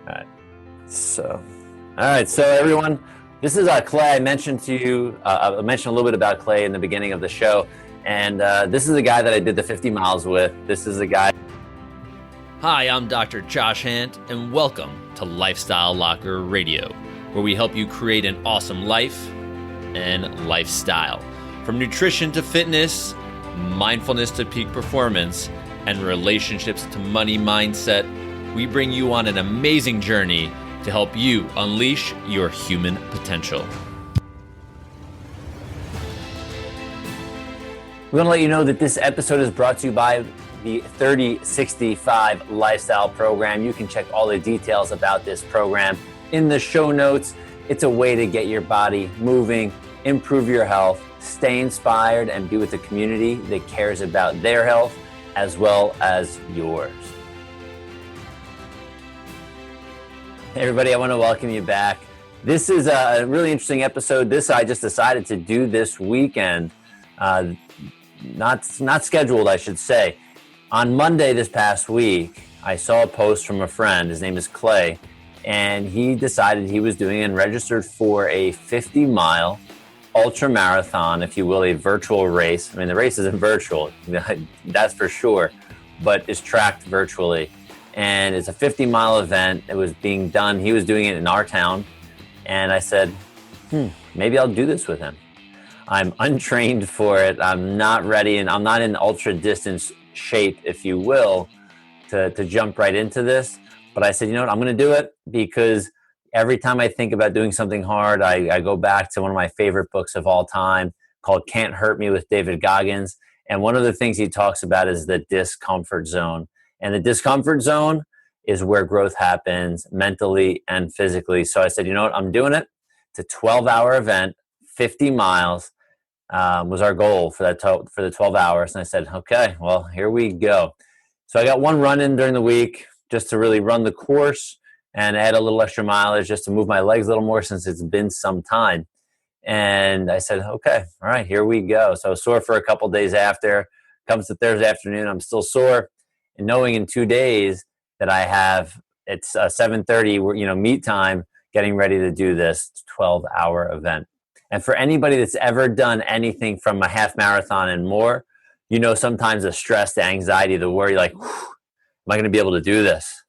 All right. So everyone, this is Clay. I mentioned to you, I mentioned a little bit about Clay in the beginning of the show, and this is the guy that I did the 50 miles with. This is the guy. Hi, I'm Dr. Josh Hant, and welcome to Lifestyle Locker Radio, where we help you create an awesome life and lifestyle. From nutrition to fitness, mindfulness to peak performance, and relationships to money mindset, we bring you on an amazing journey to help you unleash your human potential. We want to let you know that this episode is brought to you by the 3065 Lifestyle Program. You can check all the details about this program in the show notes. It's a way to get your body moving, improve your health, stay inspired, and be with a community that cares about their health as well as yours. Hey everybody, I want to welcome you back. This is a really interesting episode. I just decided to do this weekend. Not scheduled, I should say. On Monday this past week, I saw a post from a friend. His name is Clay, and he decided he was doing and registered for a 50-mile ultra marathon, if you will, a virtual race. I mean, the race isn't virtual, that's for sure, but it's tracked virtually. And it's a 50-mile event. It was being done. He was doing it in our town. And I said, maybe I'll do this with him. I'm untrained for it. I'm not ready, and I'm not in ultra distance shape, if you will, to jump right into this. But I said, you know what, I'm going to do it because every time I think about doing something hard, I go back to one of my favorite books of all time called Can't Hurt Me with David Goggins. And one of the things he talks about is the discomfort zone. And the discomfort zone is where growth happens mentally and physically. So I said, you know what, I'm doing it. It's a 12-hour event, 50 miles was our goal for the 12 hours. And I said, okay, well, here we go. So I got one run in during the week just to really run the course and add a little extra mileage just to move my legs a little more since it's been some time. And I said, okay, all right, here we go. So I was sore for a couple days after. Comes to Thursday afternoon, I'm still sore. And knowing in 2 days that I have, it's 7:30, meet time, getting ready to do this 12-hour event. And for anybody that's ever done anything from a half marathon and more, sometimes the stress, the anxiety, the worry, like, am I going to be able to do this?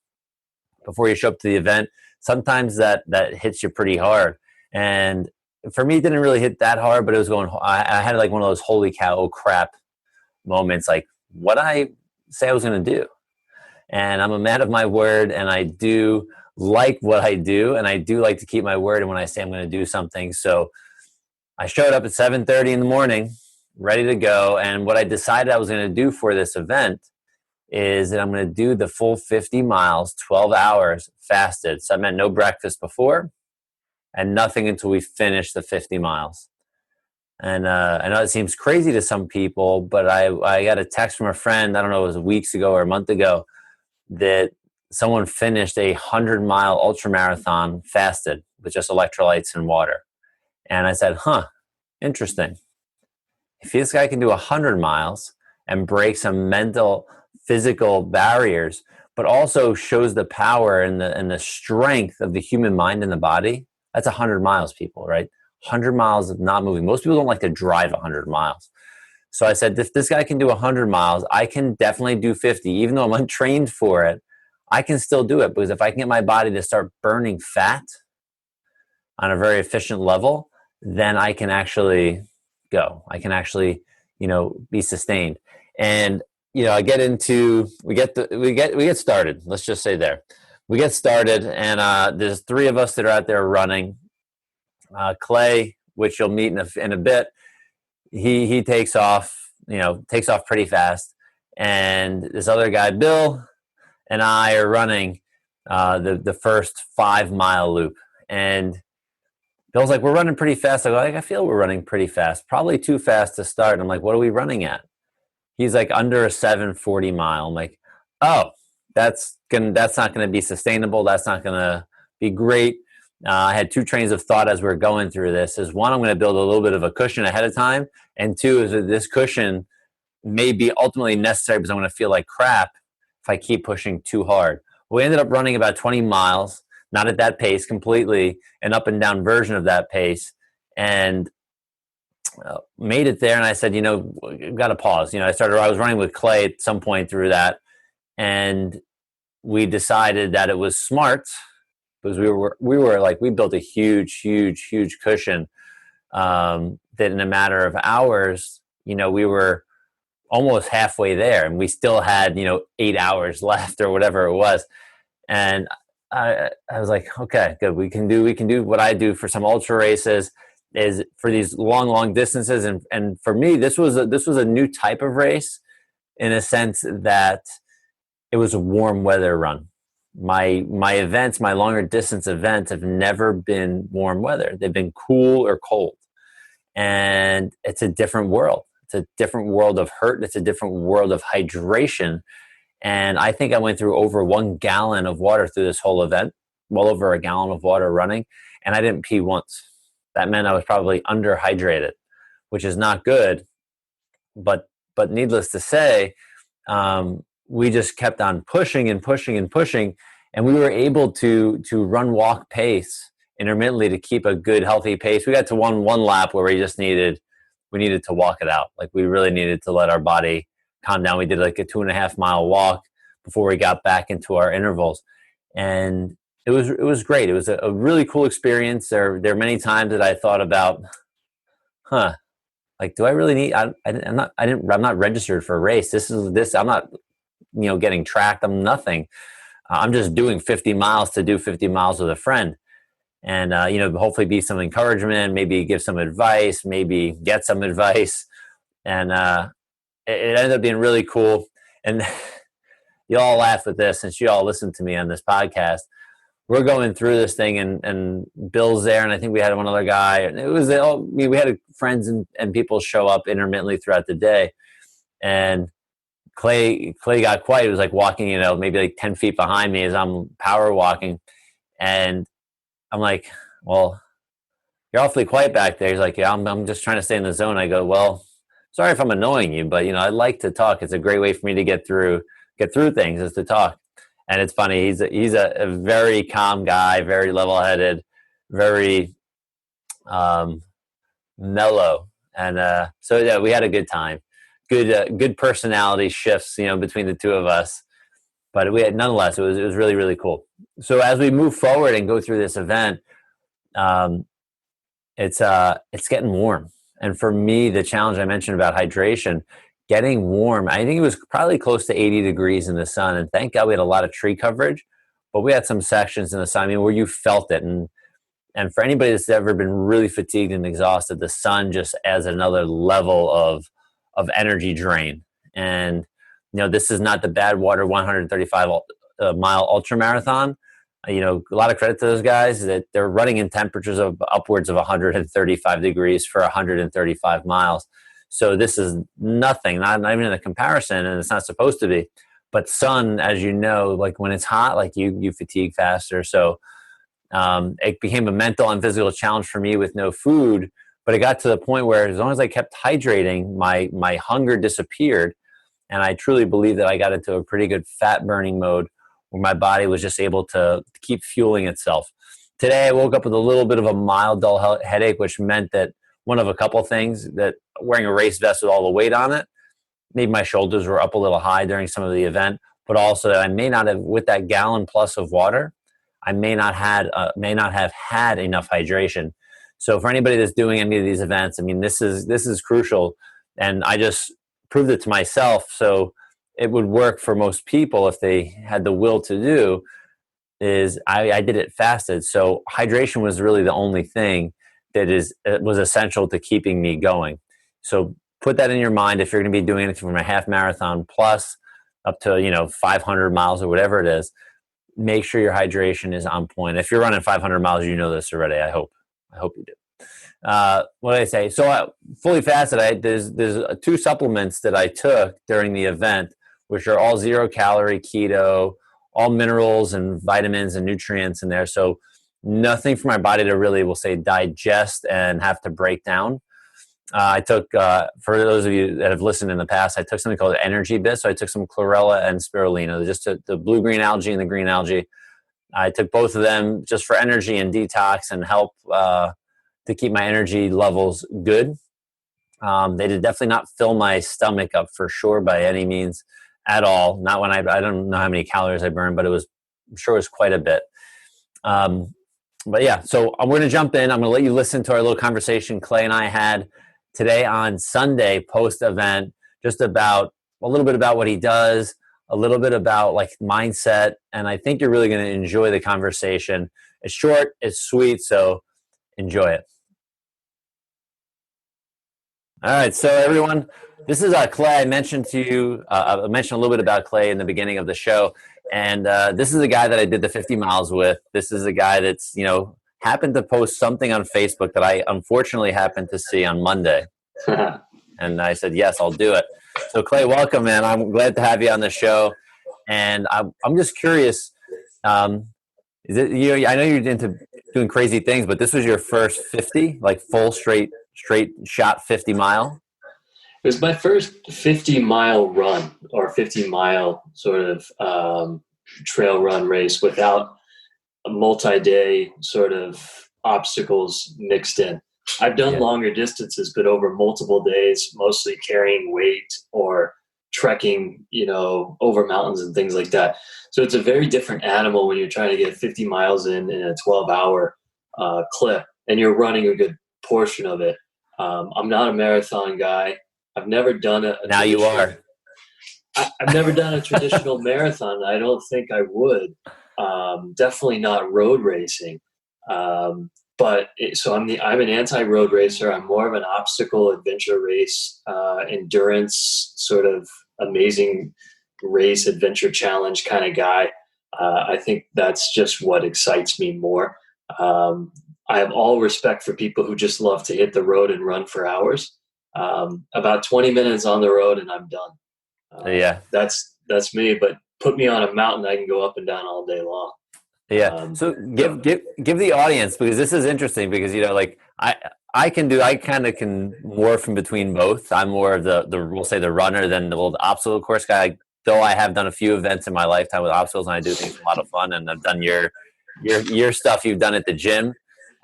Before you show up to the event, sometimes that hits you pretty hard. And for me, it didn't really hit that hard, but it was I had like one of those holy cow, oh crap moments, like what I say I was going to do. And I'm a man of my word, and I do like what I do, and I do like to keep my word. And when I say I'm going to do something, so I showed up at 7:30 in the morning, ready to go. And what I decided I was going to do for this event is that I'm going to do the full 50 miles, 12 hours fasted. So I meant no breakfast before and nothing until we finish the 50 miles. And I know it seems crazy to some people, but I got a text from a friend, I don't know, it was weeks ago or a month ago, that someone finished a 100-mile ultra marathon fasted with just electrolytes and water. And I said, interesting. If this guy can do 100 miles and break some mental, physical barriers, but also shows the power and the strength of the human mind and the body, that's 100 miles, people, right? 100 miles of not moving. Most people don't like to drive 100 miles. So I said, if this guy can do 100 miles, I can definitely do 50. Even though I'm untrained for it, I can still do it, because if I can get my body to start burning fat on a very efficient level, then I can actually go. I can actually, be sustained. And, we get started. Let's just say there. We get started, and there's 3 of us that are out there running. Clay, which you'll meet in a bit, he takes off pretty fast. And this other guy, Bill, and I are running the first 5-mile loop. And Bill's like, we're running pretty fast. I go, I feel we're running pretty fast. Probably too fast to start. And I'm like, what are we running at? He's like, under a 7:40 mile. I'm like, oh, that's not going to be sustainable. That's not going to be great. I had 2 trains of thought as we were going through this. Is one, I'm going to build a little bit of a cushion ahead of time. And 2, is that this cushion may be ultimately necessary because I'm going to feel like crap if I keep pushing too hard. We ended up running about 20 miles, not at that pace completely, an up and down version of that pace, and made it there. And I said, we've got to pause. I was running with Clay at some point through that, and we decided that it was smart because we built a huge cushion, that in a matter of hours, we were almost halfway there, and we still had 8 hours left or whatever it was. And I was like, okay, good. We can do what I do for some ultra races, is for these long distances. And for me, this was a new type of race, in a sense that it was a warm weather run. My events, my longer distance events, have never been warm weather. They've been cool or cold. And it's a different world. It's a different world of hurt. It's a different world of hydration. And I think I went through over 1 gallon of water through this whole event, well over a gallon of water running, and I didn't pee once. That meant I was probably underhydrated, which is not good. But needless to say, we just kept on pushing, and we were able to run walk pace intermittently to keep a good healthy pace. We got to one lap where we needed to walk it out. Like, we really needed to let our body calm down. We did like a 2.5 mile walk before we got back into our intervals, and it was great. It was a really cool experience. There are many times that I thought about, like, do I really need? I'm not registered for a race. I'm not, getting tracked. I'm nothing. I'm just doing 50 miles to do 50 miles with a friend, and hopefully be some encouragement, maybe give some advice, maybe get some advice, and it ended up being really cool. And you all laugh at this, since you all listen to me on this podcast. We're going through this thing, and Bill's there, and I think we had one other guy. And we had friends and people show up intermittently throughout the day. And Clay got quiet. He was like walking, maybe like 10 feet behind me as I'm power walking. And I'm like, well, you're awfully quiet back there. He's like, yeah, I'm just trying to stay in the zone. I go, well, sorry if I'm annoying you, but I like to talk. It's a great way for me to get through things, is to talk. And it's funny. He's a very calm guy, very level-headed, very mellow, and so yeah, we had a good time. Good personality shifts, between the two of us. But nonetheless, it was really, really cool. So as we move forward and go through this event, it's getting warm. And for me, the challenge I mentioned about hydration, getting warm, I think it was probably close to 80 degrees in the sun. And thank God we had a lot of tree coverage, but we had some sections in the sun, where you felt it. And for anybody that's ever been really fatigued and exhausted, the sun just adds another level of energy drain. And, this is not the Badwater 135 mile ultra marathon. A lot of credit to those guys that they're running in temperatures of upwards of 135 degrees for 135 miles. So this is nothing, not even in a comparison, and it's not supposed to be. But sun, as you know, like when it's hot, like you fatigue faster. So it became a mental and physical challenge for me with no food. But it got to the point where, as long as I kept hydrating, my hunger disappeared. And I truly believe that I got into a pretty good fat burning mode, where my body was just able to keep fueling itself. Today, I woke up with a little bit of a mild, dull headache, which meant that one of a couple things, that wearing a race vest with all the weight on it, maybe my shoulders were up a little high during some of the event, but also that I may not have, with that gallon plus of water, I may not have had enough hydration. So for anybody that's doing any of these events, this is crucial, and I just proved it to myself. So it would work for most people if they had the will to do. Is I did it fasted, so hydration was really the only thing that was essential to keeping me going. So put that in your mind. If you're going to be doing anything from a half marathon plus up to 500 miles or whatever it is, make sure your hydration is on point. If you're running 500 miles, you know this already. I hope you do. What did I say? So fully fasted, there's 2 supplements that I took during the event, which are all 0-calorie keto, all minerals and vitamins and nutrients in there. So nothing for my body to really, we'll say, digest and have to break down. I took, for those of you that have listened in the past, I took something called Energy Bit. So I took some chlorella and spirulina, just the blue-green algae and the green algae. I took both of them just for energy and detox and help to keep my energy levels good. They did definitely not fill my stomach up for sure by any means at all. Not when I don't know how many calories I burned, but I'm sure it was quite a bit. But yeah, so we're going to jump in. I'm going to let you listen to our little conversation Clay and I had today on Sunday post-event, just about a little bit about what he does, a little bit about like mindset, and I think you're really going to enjoy the conversation. It's short, it's sweet, so enjoy it. All right, so everyone, this is Clay. I mentioned to you, I mentioned a little bit about Clay in the beginning of the show, and this is a guy that I did the 50 miles with. This is a guy that's, happened to post something on Facebook that I unfortunately happened to see on Monday. And I said, yes, I'll do it. So Clay, welcome, man. I'm glad to have you on the show. And I'm just curious, is it, I know you're into doing crazy things, but this was your first 50, like full straight shot 50 mile? It was my first 50-mile run or 50-mile sort of trail run race without a multi-day sort of obstacles mixed in. I've done longer distances, but over multiple days, mostly carrying weight or trekking, over mountains and things like that. So it's a very different animal when you're trying to get 50 miles in a 12-hour clip, and you're running a good portion of it. I'm not a marathon guy. I've never done now you are. I've never done a traditional marathon. I don't think I would. Definitely not road racing. So I'm an anti-road racer. I'm more of an obstacle adventure race, endurance sort of amazing race adventure challenge kind of guy. I think that's just what excites me more. I have all respect for people who just love to hit the road and run for hours. About 20 minutes on the road and I'm done. That's me. But put me on a mountain, I can go up and down all day long. Yeah. So give the audience, because this is interesting, because I kind of can morph in between both. I'm more of the we'll say the runner than the old obstacle course guy. Though I have done a few events in my lifetime with obstacles, and I do think it's a lot of fun. And I've done your stuff you've done at the gym,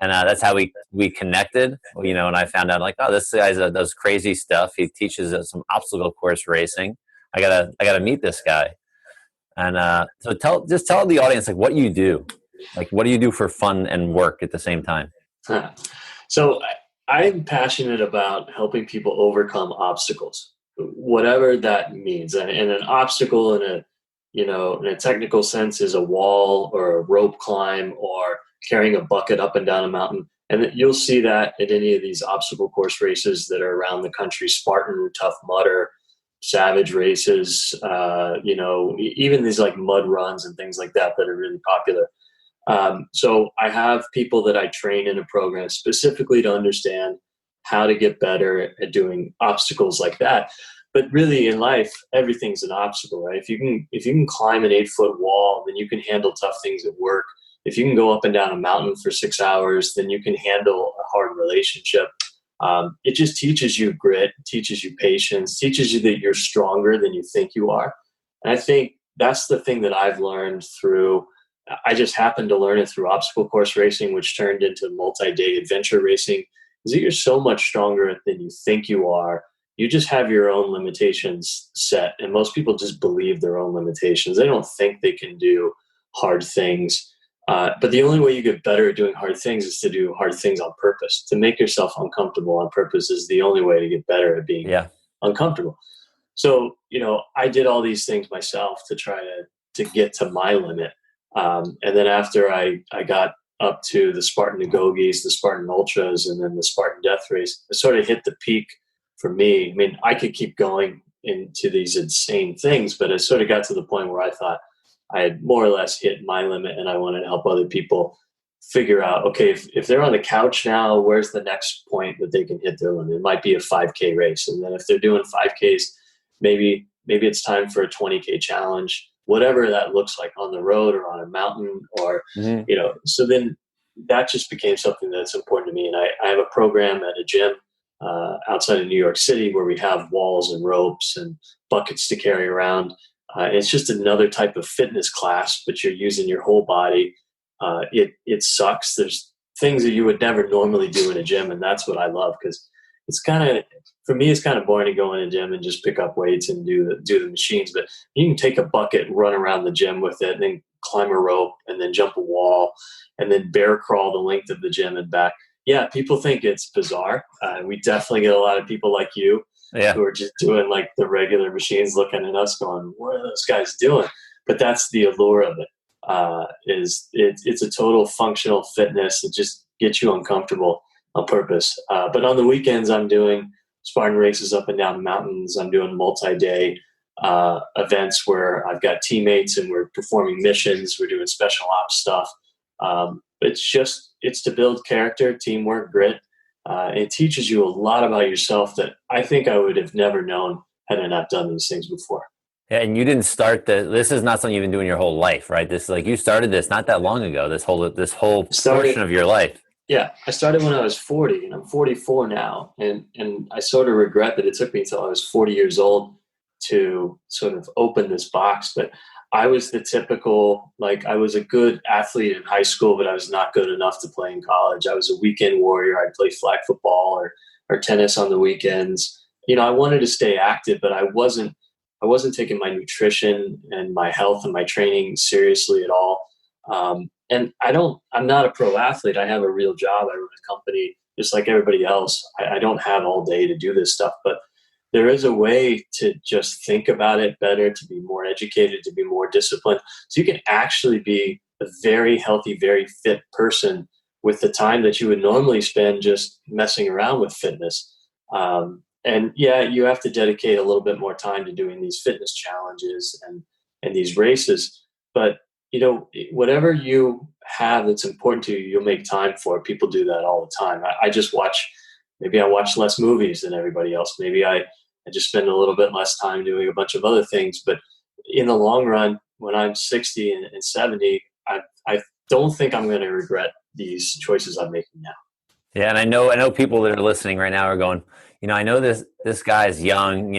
and that's how we connected. And I found out like, oh, this guy does crazy stuff. He teaches some obstacle course racing. I gotta meet this guy. And so tell the audience like what you do, like what do you do for fun and work at the same time? So I'm passionate about helping people overcome obstacles, whatever that means. And an obstacle in a technical sense is a wall or a rope climb or carrying a bucket up and down a mountain. And you'll see that at any of these obstacle course races that are around the country, Spartan, Tough Mudder, Savage races, even these like mud runs and things like that are really popular. So I have people that I train in a program specifically to understand how to get better at doing obstacles like that. But really in life, everything's an obstacle, right? If you can climb an 8-foot wall, then you can handle tough things at work. If you can go up and down a mountain for 6 hours, then you can handle a hard relationship. It just teaches you grit, teaches you patience, teaches you that you're stronger than you think you are. And I think that's the thing that I've learned I just happened to learn it through obstacle course racing, which turned into multi-day adventure racing, is that you're so much stronger than you think you are. You just have your own limitations set. And most people just believe their own limitations. They don't think they can do hard things. But the only way you get better at doing hard things is to do hard things on purpose. To make yourself uncomfortable on purpose is the only way to get better at being uncomfortable. So, I did all these things myself to try to get to my limit. And then after I got up to the Spartan Agogis, the Spartan Ultras, and then the Spartan Death Race, I sort of hit the peak for me. I mean, I could keep going into these insane things, but I sort of got to the point where I thought, I had more or less hit my limit, and I wanted to help other people figure out, okay, if they're on the couch now, where's the next point that they can hit their limit? It might be a 5K race. And then if they're doing 5Ks, maybe it's time for a 20K challenge, whatever that looks like on the road or on a mountain or, so then that just became something that's important to me. And I have a program at a gym outside of New York City, where we have walls and ropes and buckets to carry around. It's just another type of fitness class, but you're using your whole body. It sucks. There's things that you would never normally do in a gym, and that's what I love, because it's kind of, for me, it's kind of boring to go in a gym and just pick up weights and do the machines. But you can take a bucket and run around the gym with it, and then climb a rope, and then jump a wall, and then bear crawl the length of the gym and back. Yeah, people think it's bizarre. We definitely get a lot of people like you who are just doing like the regular machines, looking at us going, what are those guys doing? But that's the allure of it. It's a total functional fitness that just gets you uncomfortable on purpose. But on the weekends, I'm doing Spartan races up and down the mountains. I'm doing multi-day events where I've got teammates and we're performing missions. We're doing special ops stuff. It's to build character, teamwork, grit. It teaches you a lot about yourself that I think I would have never known had I not done these things before. Yeah, and you didn't start this is not something you've been doing your whole life, right? This is like, you started this not that long ago, this whole portion of your life. Yeah, I started when I was 40, and I'm 44 now. And I sort of regret that it took me until I was 40 years old to sort of open this box. But I was the typical, like, I was a good athlete in high school, but I was not good enough to play in college. I was a weekend warrior. I'd play flag football or tennis on the weekends. I wanted to stay active, but I wasn't taking my nutrition and my health and my training seriously at all. And I'm not a pro athlete. I have a real job. I run a company just like everybody else. I don't have all day to do this stuff, but there is a way to just think about it better, to be more educated, to be more disciplined. So you can actually be a very healthy, very fit person with the time that you would normally spend just messing around with fitness. And yeah, you have to dedicate a little bit more time to doing these fitness challenges and these races. But, whatever you have that's important to you, you'll make time for. People do that all the time. Maybe I watch less movies than everybody else. Maybe I just spend a little bit less time doing a bunch of other things. But in the long run, when I'm 60 and 70, I don't think I'm going to regret these choices I'm making now. Yeah, and I know people that are listening right now are going, I know this guy's young,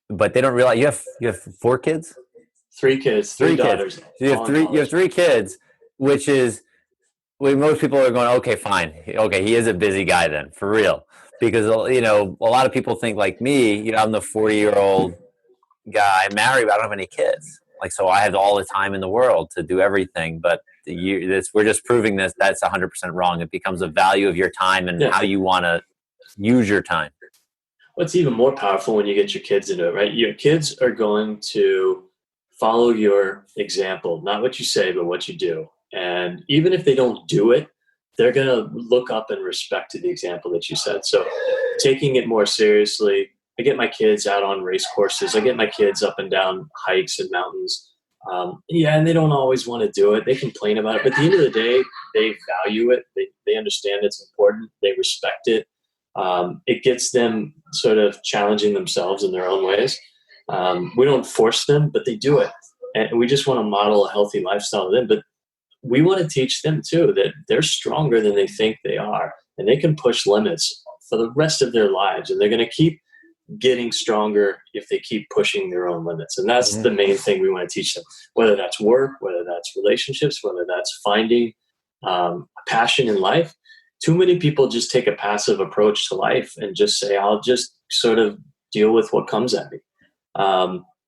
but they don't realize you have 4 kids? 3 kids, 3 daughters. So you have 3 kids, which is, most people are going, okay, fine. Okay, he is a busy guy then, for real. Because, a lot of people think like me, I'm the 40-year-old guy, married, but I don't have any kids. Like, so I have all the time in the world to do everything. But we're just proving that's 100% wrong. It becomes a value of your time and how you want to use your time. Well, it's even more powerful when you get your kids into it, right? Your kids are going to follow your example, not what you say, but what you do. And even if they don't do it, they're going to look up and respect the example that you set. So taking it more seriously, I get my kids out on race courses. I get my kids up and down hikes and mountains. And they don't always want to do it. They complain about it. But at the end of the day, they value it. They understand it's important. They respect it. It gets them sort of challenging themselves in their own ways. We don't force them, but they do it. And we just want to model a healthy lifestyle to them. But we want to teach them too that they're stronger than they think they are, and they can push limits for the rest of their lives. And they're going to keep getting stronger if they keep pushing their own limits. And that's the main thing we want to teach them, whether that's work, whether that's relationships, whether that's finding a passion in life. Too many people just take a passive approach to life and just say, I'll just sort of deal with what comes at me.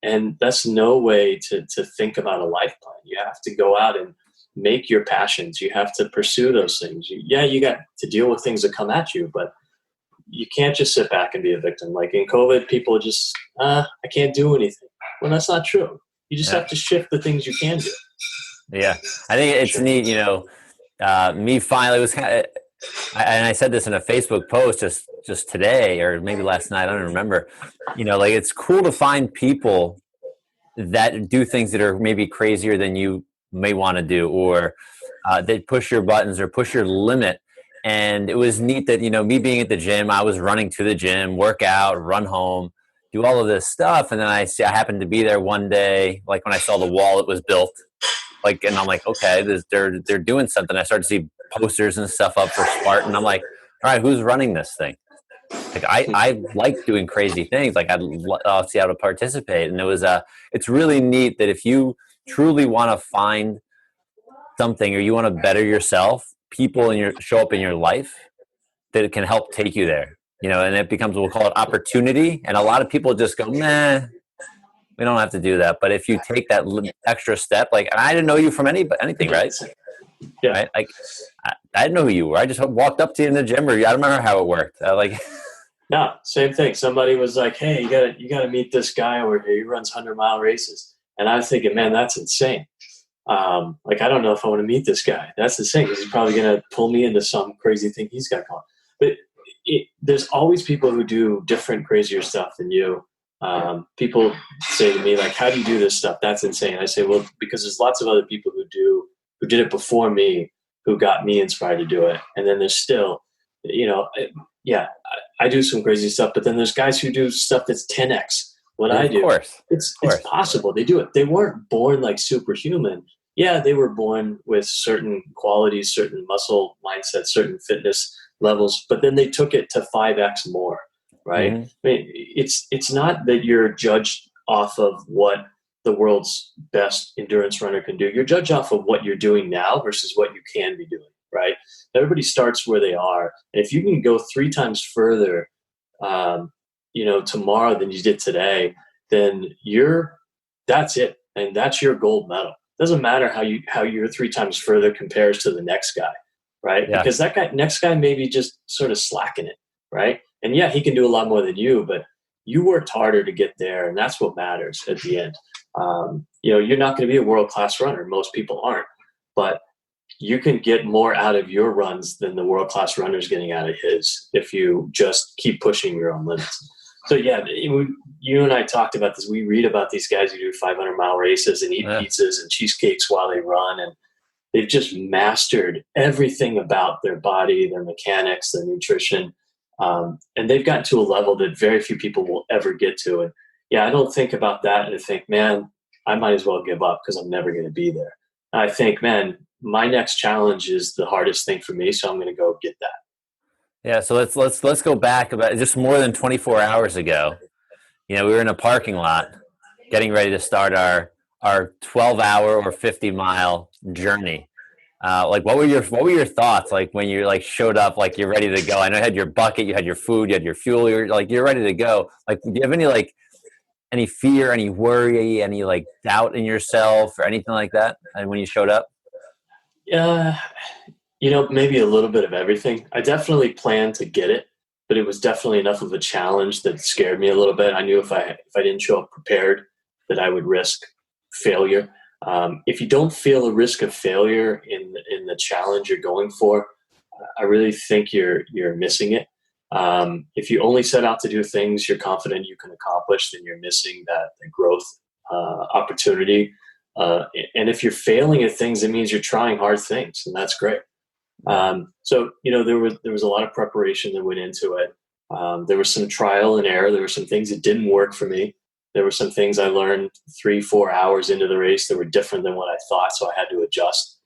And that's no way to think about a life plan. You have to go out and make your passions. You have to pursue those things. You got to deal with things that come at you, but you can't just sit back and be a victim. Like in COVID, people just, I can't do anything. Well, that's not true. You just have to shift the things you can do. Yeah. I think it's neat, me finally was kind of, and I said this in a Facebook post just today or maybe last night, I don't remember, like it's cool to find people that do things that are maybe crazier than you may want to do, or they push your buttons or push your limit. And it was neat that, me being at the gym, I was running to the gym, work out, run home, do all of this stuff. And then I happened to be there one day, like when I saw the wall it was built, like, and I'm like, okay, they're doing something. I started to see posters and stuff up for Spartan. I'm like, all right, who's running this thing? Like I like doing crazy things. Like I'd see how to participate. And it's really neat that if you truly want to find something or you want to better yourself, people show up in your life that it can help take you there, and it becomes, we'll call it opportunity. And a lot of people just go, nah, we don't have to do that. But if you take that extra step, like, I didn't know you from anything, right? Yeah. Right? Like, I didn't know who you were. I just walked up to you in the gym, or I don't remember how it worked. No, same thing. Somebody was like, "Hey, you gotta meet this guy over here. He runs 100-mile races." And I was thinking, man, that's insane. Like, I don't know if I want to meet this guy. That's insane because he's probably gonna pull me into some crazy thing he's got going. But there's always people who do different, crazier stuff than you. People say to me, like, "How do you do this stuff? That's insane." I say, well, because there's lots of other people who did it before me, who got me inspired to do it. And then there's still, I do some crazy stuff, but then there's guys who do stuff that's 10x what I do. Of course. It's possible. They do it. They weren't born like superhuman. Yeah, they were born with certain qualities, certain muscle mindsets, certain fitness levels, but then they took it to 5x more, right? Mm-hmm. I mean, it's not that you're judged off of what the world's best endurance runner can do. You're judged off of what you're doing now versus what you can be doing, right? Everybody starts where they are. And if you can go 3 times further, tomorrow than you did today, then that's it. And that's your gold medal. Doesn't matter how your 3 times further compares to the next guy, right? Yeah. Because next guy may be just sort of slacking it, right? And yeah, he can do a lot more than you, but you worked harder to get there, and that's what matters at the end. You're not going to be a world-class runner. Most people aren't, but you can get more out of your runs than the world-class runner is getting out of his if you just keep pushing your own limits. So yeah, you and I talked about this. We read about these guys who do 500-mile races and eat pizzas and cheesecakes while they run, and they've just mastered everything about their body, their mechanics, their nutrition, and they've gotten to a level that very few people will ever get to. And yeah, I don't think about that and think, man, I might as well give up because I'm never going to be there. And I think, man, my next challenge is the hardest thing for me, so I'm going to go get that. Yeah, so let's go back about just more than 24 hours ago. We were in a parking lot getting ready to start our 12-hour or 50-mile journey. What were your thoughts like when you showed up, like you're ready to go? I know you had your bucket, you had your food, you had your fuel, you're ready to go. Like, do you have any fear, any worry, any doubt in yourself or anything like that when you showed up? Yeah. Maybe a little bit of everything. I definitely planned to get it, but it was definitely enough of a challenge that scared me a little bit. I knew if I didn't show up prepared, that I would risk failure. If you don't feel a risk of failure in the challenge you're going for, I really think you're missing it. If you only set out to do things you're confident you can accomplish, then you're missing that growth opportunity. And if you're failing at things, it means you're trying hard things, and that's great. So there was a lot of preparation that went into it. There was some trial and error. There were some things that didn't work for me. There were some things I learned 3-4 hours into the race that were different than what I thought, so I had to adjust.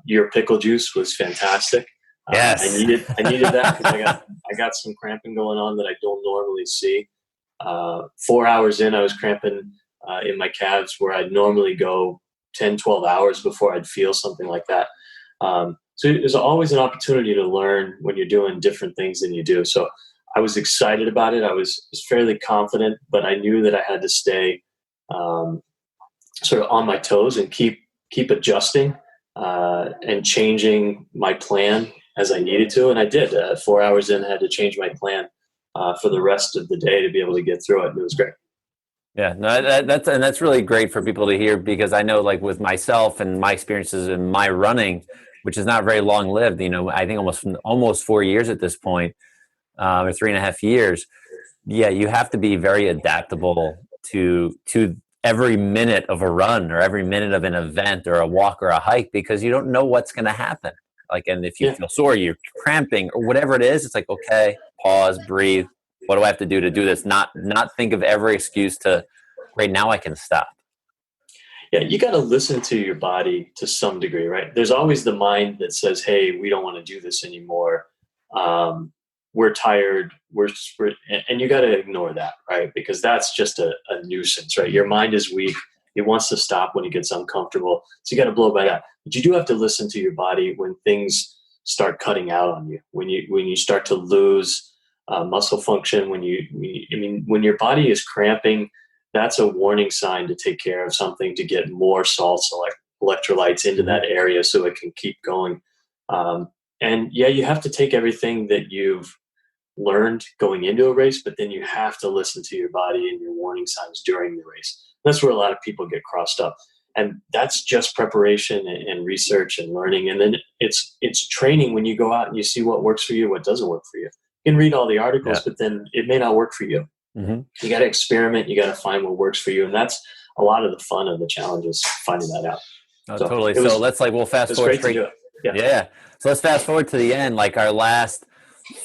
Your pickle juice was fantastic. Yes. I needed that because I got some cramping going on that I don't normally see. 4 hours in, I was cramping in my calves where I'd normally go 10, 12 hours before I'd feel something like that. So there's always an opportunity to learn when you're doing different things than you do. So I was excited about it. I was fairly confident, but I knew that I had to stay sort of on my toes and keep adjusting and changing my plan as I needed to. And I did. 4 hours in, I had to change my plan for the rest of the day to be able to get through it. And it was great. Yeah, no, that's really great for people to hear, because I know, with myself and my experiences in my running, which is not very long lived, I think almost 4 years at this point, or 3.5 years. Yeah, you have to be very adaptable to every minute of a run or every minute of an event or a walk or a hike, because you don't know what's going to happen. And if you feel sore, you're cramping or whatever it is, it's like, okay, pause, breathe. What do I have to do this? Not think of every excuse to, right now I can stop. Yeah, you got to listen to your body to some degree, right? There's always the mind that says, hey, we don't want to do this anymore. we're tired, and you got to ignore that, right? Because that's just a nuisance, right? Your mind is weak. It wants to stop when it gets uncomfortable. So you got to blow by that. But you do have to listen to your body when things start cutting out on you, when you start to lose muscle function, when your body is cramping, that's a warning sign to take care of something, to get more salts, electrolytes into that area so it can keep going. And yeah, you have to take everything that you've learned going into a race, but then you have to listen to your body and your warning signs during the race. That's where a lot of people get crossed up. And that's just preparation and research and learning. And then it's training when you go out and you see what works for you, what doesn't work for you. You can read all the articles, but then it may not work for you. You got to experiment. You got to find what works for you. And that's a lot of the fun of the challenge, is finding that out. Totally. So we'll fast forward straight. Yeah. So let's fast forward to the end. Like our last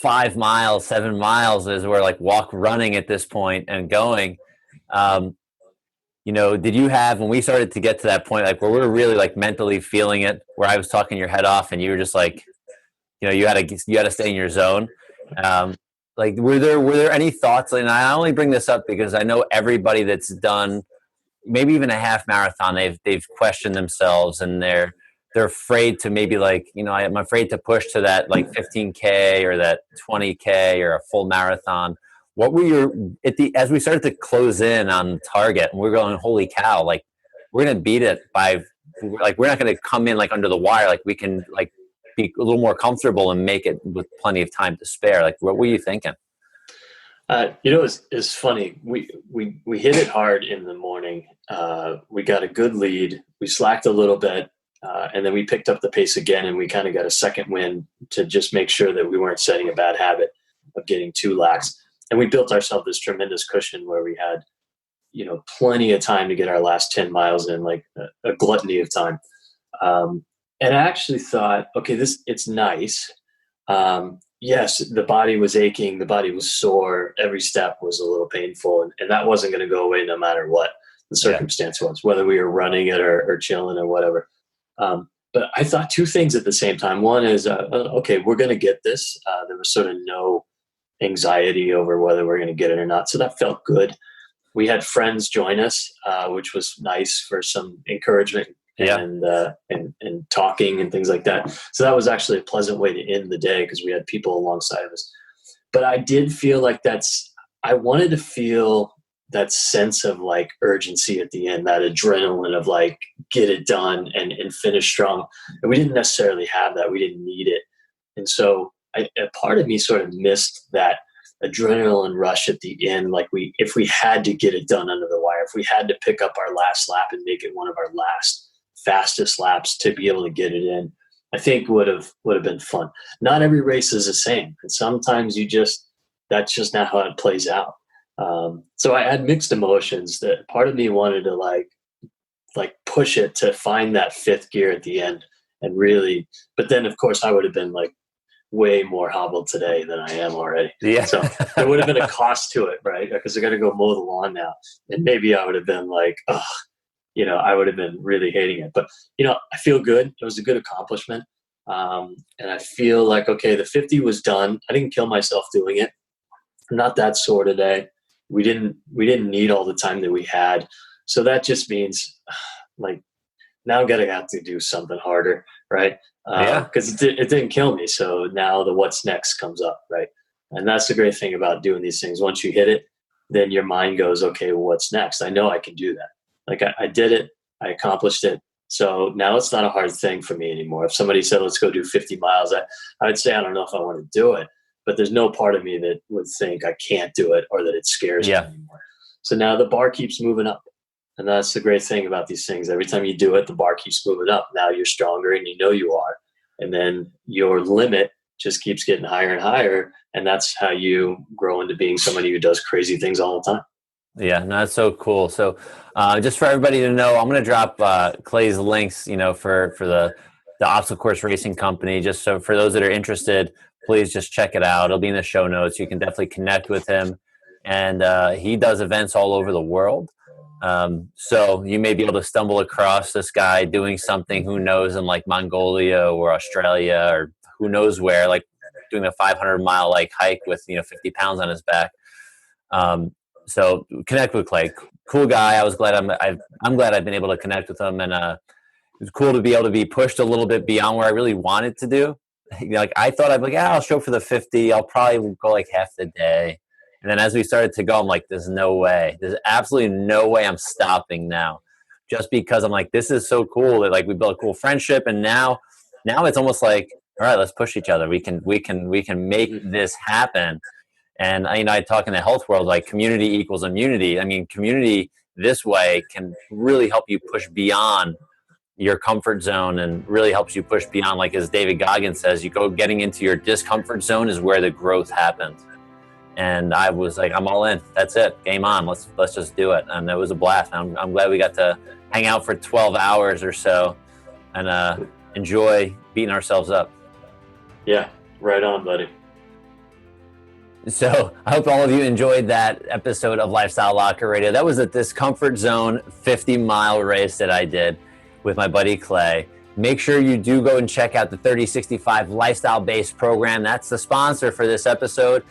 5 miles, 7 miles is we're like running at this point and going. Did you have, when we started to get to that point, like where we were really like mentally feeling it, where I was talking your head off and you were just like, you had to stay in your zone. Like, were there any thoughts? And I only bring this up because I know everybody that's done maybe even a half marathon, they've questioned themselves, and they're afraid to maybe I'm afraid to push to that like 15K or that 20K or a full marathon. What were as we started to close in on target, and we're going, holy cow, like we're going to beat it by, like, we're not going to come in like under the wire. Like we can like be a little more comfortable and make it with plenty of time to spare. Like, what were you thinking? It's funny. We hit it hard in the morning. We got a good lead. We slacked a little bit. And then we picked up the pace again, and we kind of got a second wind to just make sure that we weren't setting a bad habit of getting too lax. And we built ourselves this tremendous cushion where we had, plenty of time to get our last 10 miles in, like a gluttony of time. And I actually thought, okay, it's nice. Yes, the body was aching. The body was sore. Every step was a little painful, and that wasn't going to go away no matter what the circumstance was, whether we were running it or chilling or whatever. But I thought two things at the same time. One is, okay, we're going to get this. There was sort of no anxiety over whether we're going to get it or not. So that felt good. We had friends join us, which was nice for some encouragement and talking and things like that. So that was actually a pleasant way to end the day, because we had people alongside of us. But I did feel like I wanted to feel that sense of like urgency at the end, that adrenaline of like, get it done and finish strong. And we didn't necessarily have that. We didn't need it. And so a part of me sort of missed that adrenaline rush at the end. Like if we had to get it done under the wire, if we had to pick up our last lap and make it one of our last fastest laps to be able to get it in, I think would have been fun. Not every race is the same. And sometimes that's just not how it plays out. So I had mixed emotions. That part of me wanted to like push it to find that fifth gear at the end and really, but then of course I would have been like way more hobbled today than I am already. Yeah. So there would have been a cost to it, right? Because I got to go mow the lawn now. And maybe I would have been like, I would have been really hating it. But, I feel good. It was a good accomplishment. And I feel like, okay, the 50 was done. I didn't kill myself doing it. I'm not that sore today. We didn't need all the time that we had. So that just means like now I'm going to have to do something harder, right? Because it didn't kill me. So now the what's next comes up, right? And that's the great thing about doing these things. Once you hit it, then your mind goes, okay, well, what's next? I know I can do that. Like I did it. I accomplished it. So now it's not a hard thing for me anymore. If somebody said, let's go do 50 miles, I would say, I don't know if I want to do it. But there's no part of me that would think I can't do it or that it scares me anymore. So now the bar keeps moving up. And that's the great thing about these things. Every time you do it, the bar keeps moving up. Now you're stronger and you are. And then your limit just keeps getting higher and higher. And that's how you grow into being somebody who does crazy things all the time. Yeah, no, that's so cool. So just for everybody to know, I'm going to drop Clay's links, for the obstacle course racing company. Just so for those that are interested, please just check it out. It'll be in the show notes. You can definitely connect with him. And he does events all over the world. So you may be able to stumble across this guy doing something, who knows, in like Mongolia or Australia or who knows where. Like doing a 500-mile like hike with 50 pounds on his back. So connect with Clay, cool guy. I was glad I'm glad I've been able to connect with him, and it was cool to be able to be pushed a little bit beyond where I really wanted to do. Like I thought I'd be like, I'll show for the 50. I'll probably go like half the day. And then as we started to go, I'm like, there's no way. There's absolutely no way I'm stopping now. Just because I'm like, this is so cool that like we built a cool friendship, and now it's almost like, all right, let's push each other. We can make this happen. And I talk in the health world, like community equals immunity. I mean, community this way can really help you push beyond your comfort zone, and really helps you push beyond, like as David Goggins says, getting into your discomfort zone is where the growth happens. And I was like, I'm all in. That's it. Game on. Let's just do it. And it was a blast. I'm glad we got to hang out for 12 hours or so and enjoy beating ourselves up. Yeah, right on, buddy. So I hope all of you enjoyed that episode of Lifestyle Locker Radio. That was a Discomfort Zone 50-mile race that I did with my buddy Clay. Make sure you do go and check out the 3065 lifestyle-based program. That's the sponsor for this episode.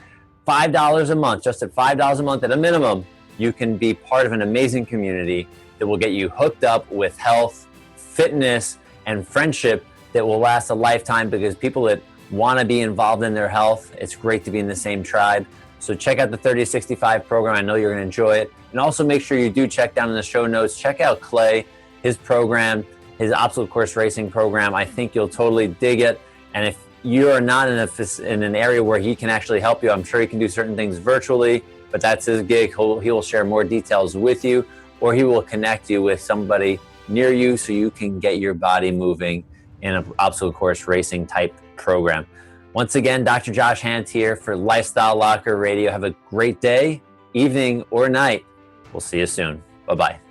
$5 a month, just at $5 a month at a minimum, you can be part of an amazing community that will get you hooked up with health, fitness, and friendship that will last a lifetime, because people that want to be involved in their health, it's great to be in the same tribe. So check out the 3065 program. I know you're going to enjoy it. And also make sure you do check down in the show notes, check out Clay, his program, his obstacle course racing program. I think you'll totally dig it. And if you are not in an area where he can actually help you, I'm sure he can do certain things virtually, but that's his gig. He will share more details with you, or he will connect you with somebody near you so you can get your body moving in an obstacle course racing type program. Once again, Dr. Josh Hant here for Lifestyle Locker Radio. Have a great day, evening, or night. We'll see you soon. Bye-bye.